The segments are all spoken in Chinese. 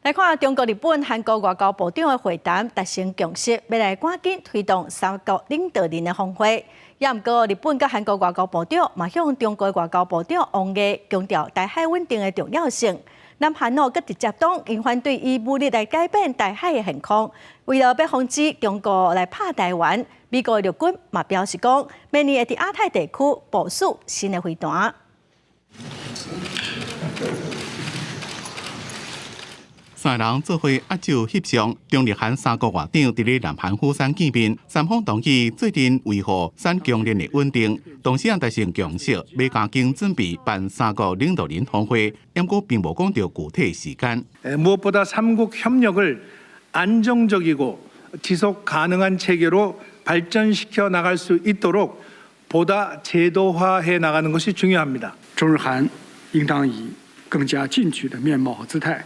来看中国、日本、韩国外交部长的会谈达成共识，要来赶紧推动三国领导人的峰会。也毋过，日本甲韩国外交部长嘛向中国外交部长王毅强调台海稳定的重要性。南韩阁直接讲，因反对以武力来改变台海的现况。为了要防止中国来拍台湾，美国陆军嘛表示讲，明年会伫亚太地区部署新的飞弹。三人做伙握手翕相，中日韩三国外长伫咧南韩釜山见面，三方同意最近维护三强链的稳定，同时也达成共识，要加紧准备办三国领导人峰会，不过并无讲到具体时间。 무엇보다 삼국 협력을 안정적이고 지속 가능한 체계로 발전시켜 나갈 수 있도록 보다 제도화해 나가는 것이 중요합니다. 中日韩应当以更加进取的面貌和姿态，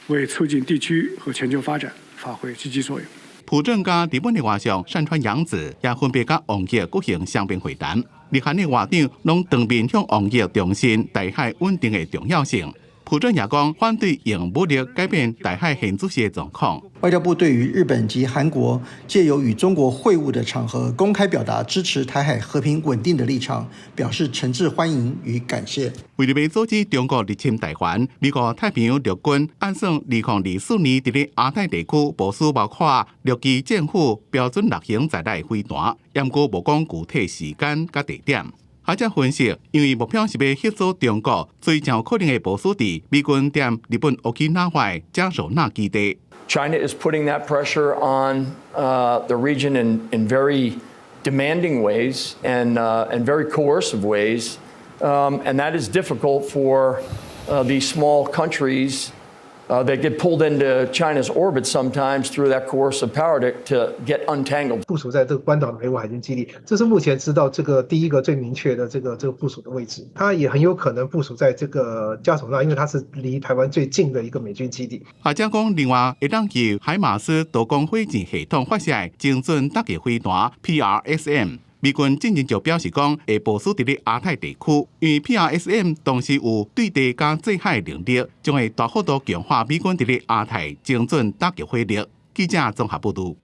为促进地区和全球发展发挥积极作用。朴正甲日本的外相山川洋子也分别甲王毅举行双边会谈，日韩的外长拢当面向王毅重申台海稳定的重要性。 朴正也讲反对用武力改变台海现主的状况。外交部对于日本及韩国借由与中国会晤的场合，公开表达支持台海和平稳定的立场，表示诚挚欢迎与感谢。为了要阻止中国入侵台湾，美国太平洋陆军按算2024年伫咧亚太地区部署包括6支政府标准6型载台飞弹，不过无讲具体时间甲地点。 学者分析，因为目标是要协助中国，最有可能的部署地美军踮日本沖縄县嘉手纳基地。China is putting that pressure on the region in very demanding ways and very coercive ways, and that is difficult for these small countries. They get pulled into China's orbit sometimes through that coercive power to get untangled. 部署在这个关岛的美国海军基地，这是目前知道这个第一个最明确的这个部署的位置。它也很有可能部署在这个嘉手纳，因为它是离台湾最近的一个美军基地。学者讲，另外会当由海马斯多管火箭系统发射精准打击飞弹 PRSM。 美军进前就表示讲，会部署伫咧亚太地区，因为 PRSM 同时有对地加制海能力，将会大幅度强化美军伫咧亚太精准打击火力。记者综合报道。